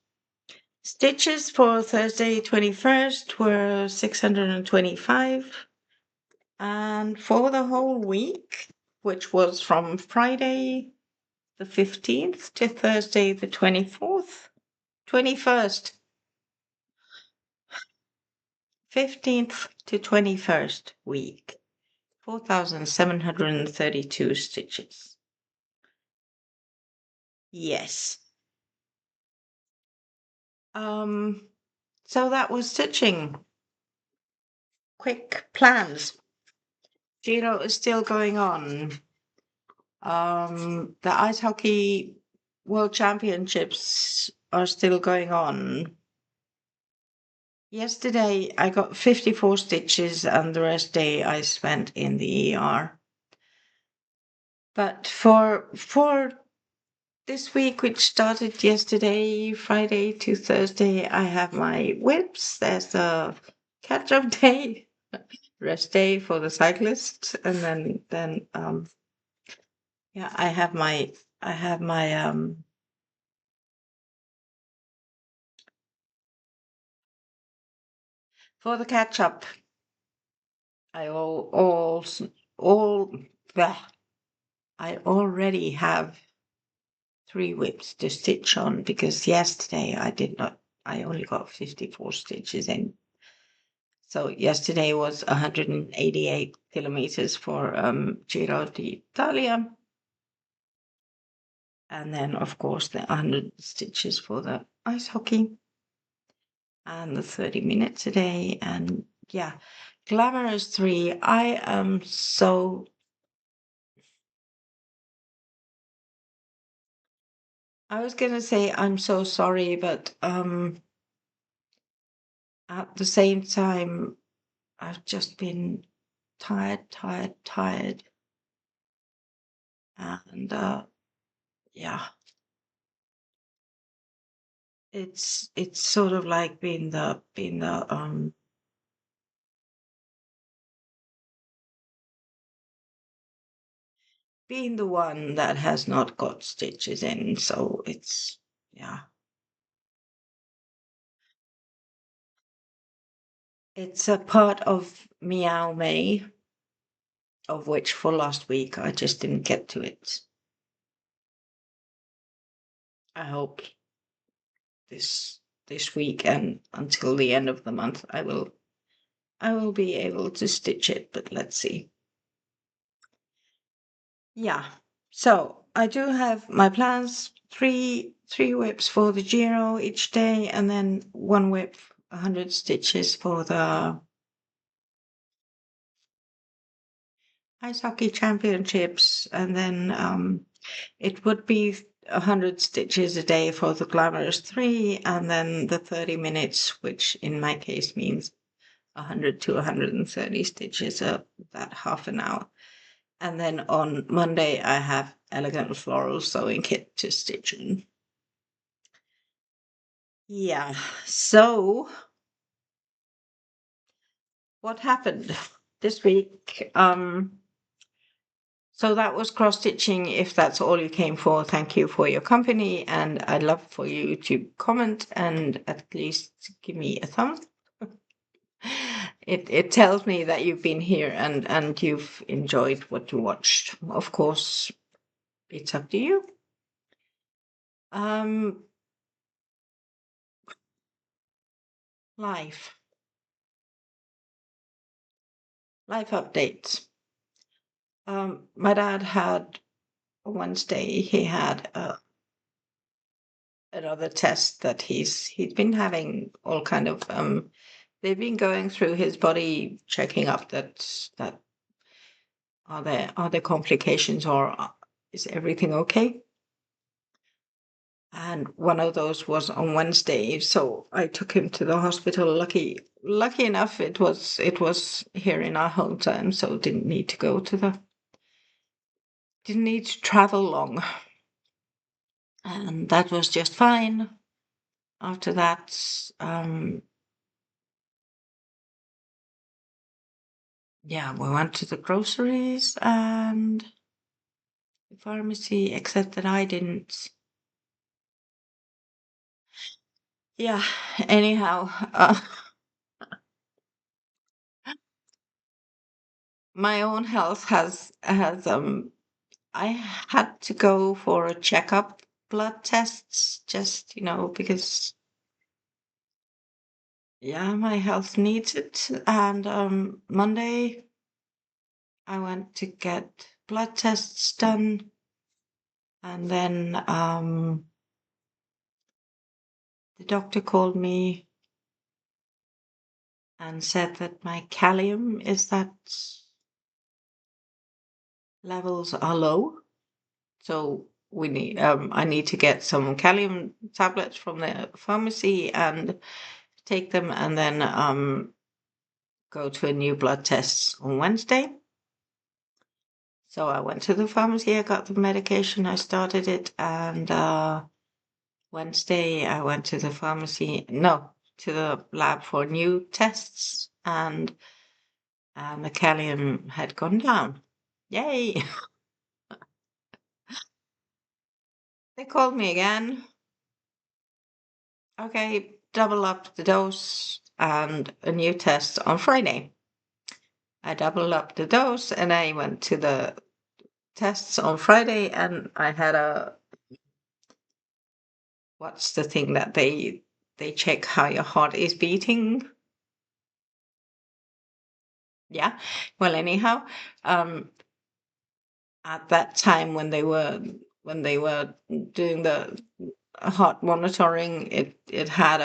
Stitches for Thursday 21st were 625. And for the whole week, which was from Friday the 15th to Thursday the 24th, 21st, 15th to 21st week, 4,732 stitches. Yes. So that was stitching. Quick plans. Giro is still going on. The ice hockey world championships are still going on. Yesterday I got 54 stitches and the rest day I spent in the ER. But for this week, which started yesterday, Friday to Thursday, I have my whips. There's the catch-up day, rest day for the cyclists, and then yeah, I have my for the catch-up. I all bleh, I already have 3 whips to stitch on because yesterday I only got 54 stitches in. So yesterday was 188 kilometers for Giro d'Italia. And then, of course, the 100 stitches for the ice hockey and the 30 minutes a day. And yeah, Glamorous 3. I am so... I was going to say I'm so sorry, but at the same time, I've just been tired. And yeah, it's sort of like being the one that has not got stitches in. So it's, yeah, it's a part of Meow May, of which for last week I just didn't get to it. I hope this week and until the end of the month I will be able to stitch it, but let's see. Yeah, so I do have my plans, three whips for the Giro each day, and then one whip, 100 stitches for the ice hockey championships, and then it would be 100 stitches a day for the glamorous 3, and then the 30 minutes, which in my case means 100 to 130 stitches, that half an hour. And then on Monday I have elegant floral sewing kit to stitch in. Yeah, so what happened this week? So that was cross stitching. If that's all you came for, thank you for your company, and I'd love for you to comment and at least give me a thumb. It tells me that you've been here and you've enjoyed what you watched. Of course, it's up to you. Um, life updates. My dad had Wednesday. He had another test that he's been having all kind of they've been going through his body checking up that are there complications or is everything okay, and one of those was on Wednesday, so I took him to the hospital. Lucky enough it was here in our hometown, so didn't need to travel long, and that was just fine. After that, yeah, we went to the groceries and the pharmacy, except that I didn't. Yeah, anyhow, my own health has I had to go for a checkup, blood tests, just, because yeah, my health needs it. And Monday I went to get blood tests done, and then the doctor called me and said that my kalium is that levels are low. So I need to get some kalium tablets from the pharmacy and take them, and then go to a new blood test on Wednesday. So I went to the pharmacy, I got the medication, I started it, and Wednesday I went to the pharmacy, no, to the lab for new tests, and the kalium had gone down. Yay! They called me again. Okay, double up the dose and a new test on Friday. I doubled up the dose and I went to the tests on Friday, and I had what's the thing that they check how your heart is beating? Yeah. Well, anyhow, at that time when they were doing the heart monitoring, it had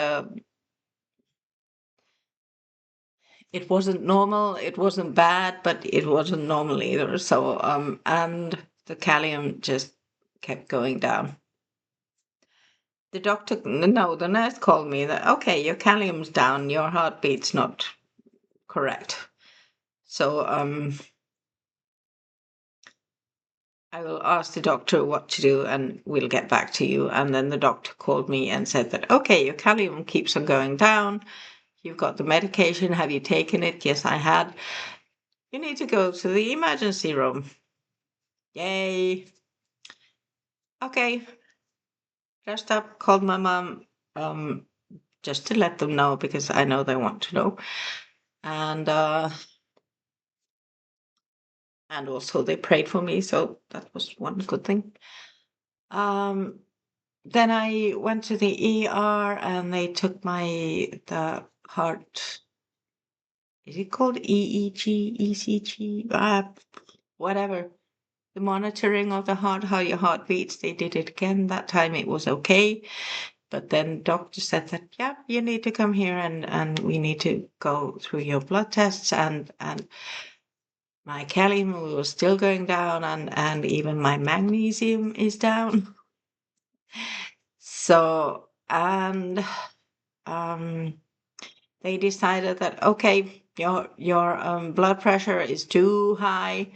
it wasn't normal, it wasn't bad, but it wasn't normal either. So and the kalium just kept going down. The doctor, no, the nurse called me that, okay, your kalium's down, your heartbeat's not correct. So I will ask the doctor what to do and we'll get back to you. And then the doctor called me and said that, okay, your kalium keeps on going down. You've got the medication. Have you taken it? Yes, I had. You need to go to the emergency room. Yay. Okay. Dressed up, called my mom, just to let them know because I know they want to know. And and also they prayed for me, so that was one good thing. Then I went to the ER and they took the heart. Is it called EEG, ECG? Whatever. The monitoring of the heart, how your heart beats. They did it again. That time it was okay. But then doctor said that, yeah, you need to come here and we need to go through your blood tests and my kalium was still going down and even my magnesium is down. So, and they decided that, okay, your blood pressure is too high,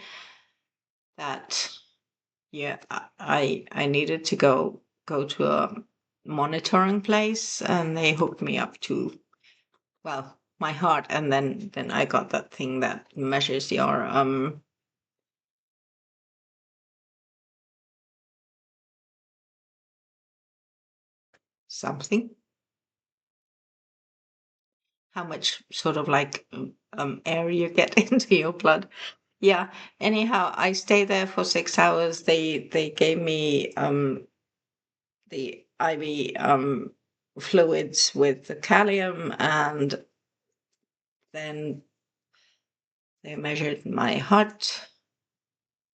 that yeah, I needed to go to a monitoring place, and they hooked me up to, well, my heart, and then I got that thing that measures your something, how much sort of like air you get into your blood. Yeah. Anyhow, I stayed there for 6 hours. They gave me the IV fluids with the kalium, and then they measured my heart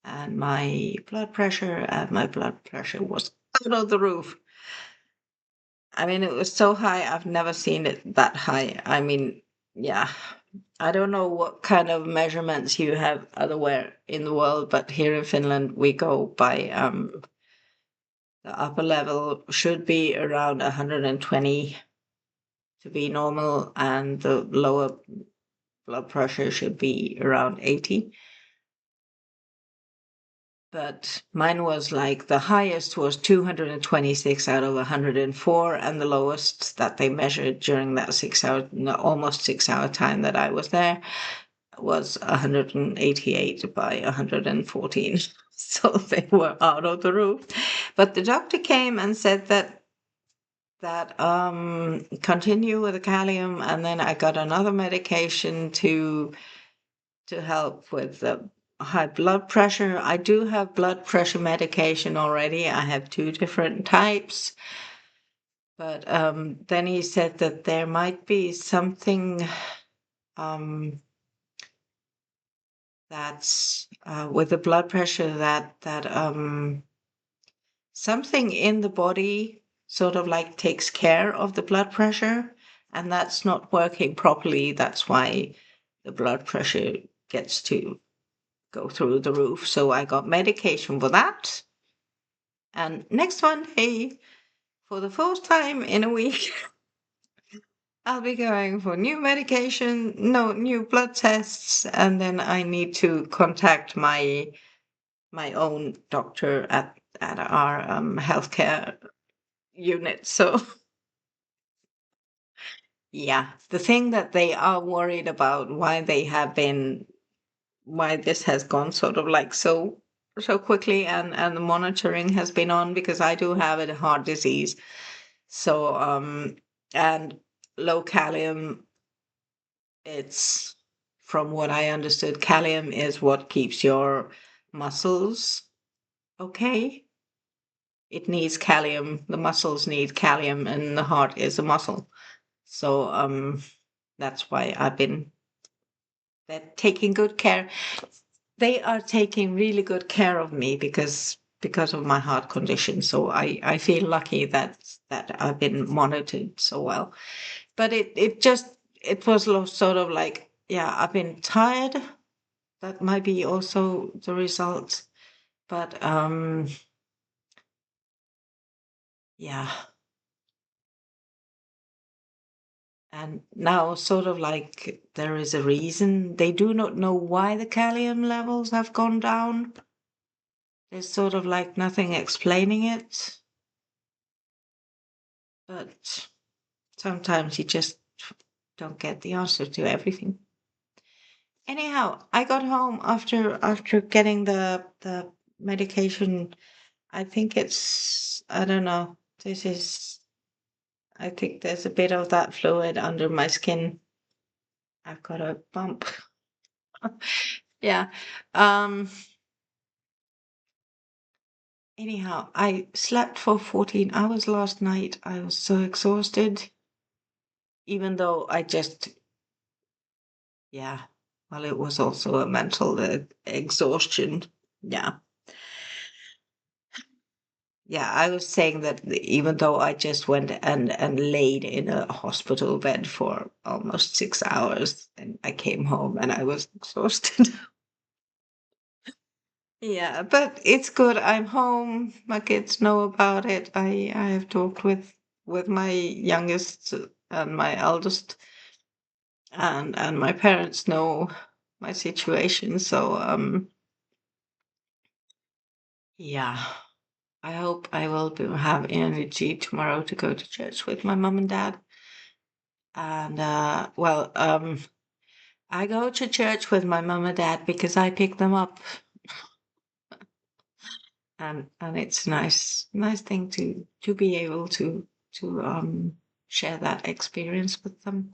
and my blood pressure, and my blood pressure was out of the roof. I mean, it was so high, I've never seen it that high. I mean, yeah, I don't know what kind of measurements you have otherwhere in the world, but here in Finland, we go by the upper level should be around 120 to be normal, and the lower blood pressure should be around 80. But mine was like the highest was 226 out of 104, and the lowest that they measured during that 6 hour, no, almost 6 hour time that I was there was 188 by 114. So they were out of the roof. But the doctor came and said that continue with the kalium, and then I got another medication to help with the high blood pressure. I do have blood pressure medication already. I have two different types. But then he said that there might be something that's with the blood pressure that something in the body sort of like takes care of the blood pressure, and that's not working properly. That's why the blood pressure gets to go through the roof. So I got medication for that. And next one, hey, for the first time in a week, I'll be going for new medication, no new blood tests, and then I need to contact my own doctor at our healthcare unit. So yeah, the thing that they are worried about, why this has gone sort of like so quickly, and the monitoring has been on, because I do have a heart disease. So and low kalium, it's, from what I understood, kalium is what keeps your muscles okay. It needs kalium. The muscles need kalium, and the heart is a muscle. So that's why they're taking good care. They are taking really good care of me because of my heart condition. So I feel lucky that I've been monitored so well. But it was sort of like, yeah, I've been tired. That might be also the result. But yeah. And now, sort of like, there is a reason. They do not know why the kalium levels have gone down. There's sort of like nothing explaining it. But sometimes you just don't get the answer to everything. Anyhow, I got home after getting the medication. I think I don't know. I think there's a bit of that fluid under my skin. I've got a bump. Yeah. Anyhow, I slept for 14 hours last night. I was so exhausted, even though I just, yeah, well, it was also a mental exhaustion. Yeah. Yeah, I was saying that even though I just went and laid in a hospital bed for almost 6 hours, and I came home and I was exhausted. Yeah, but it's good. I'm home. My kids know about it. I have talked with my youngest and my eldest, and my parents know my situation. So yeah, I hope I will have energy tomorrow to go to church with my mom and dad. And well, I go to church with my mom and dad because I pick them up, and it's nice thing to be able to share that experience with them.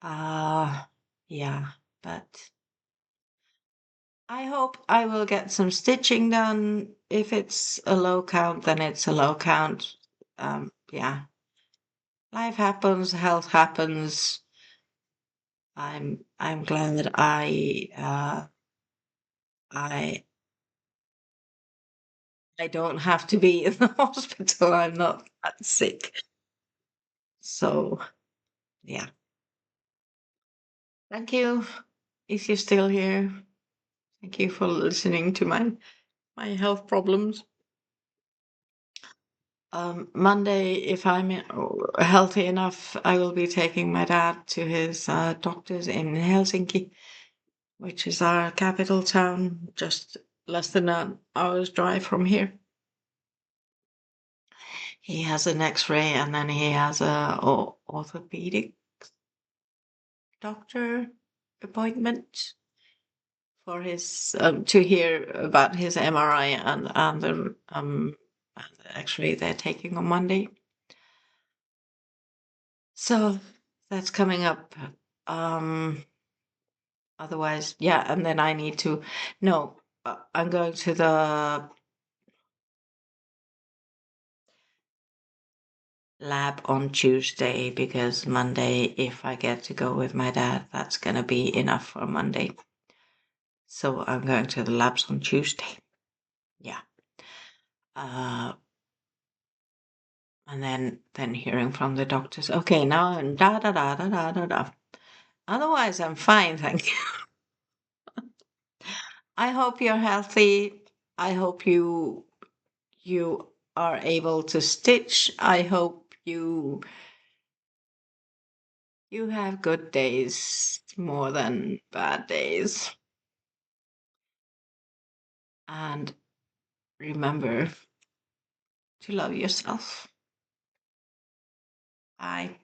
Uh yeah, but I hope I will get some stitching done. If it's a low count, then it's a low count. Yeah, life happens, health happens. I'm glad I I don't have to be in the hospital. I'm not that sick. So, yeah. Thank you if you're still here. Thank you for listening to my health problems. Monday, if I'm healthy enough, I will be taking my dad to his doctors in Helsinki, which is our capital town, just less than an hour's drive from here. He has an X-ray and then he has a orthopedic doctor appointment for his to hear about his MRI and the X-ray they're taking on Monday. So that's coming up. Otherwise, yeah, and then I need to. No, I'm going to the lab on Tuesday because Monday, if I get to go with my dad, that's gonna be enough for Monday. So I'm going to the labs on Tuesday. Yeah. And then hearing from the doctors, okay, now da da da da da da da. Otherwise, I'm fine, thank you. I hope you're healthy. I hope you are able to stitch. I hope you have good days more than bad days. And remember to love yourself. Bye.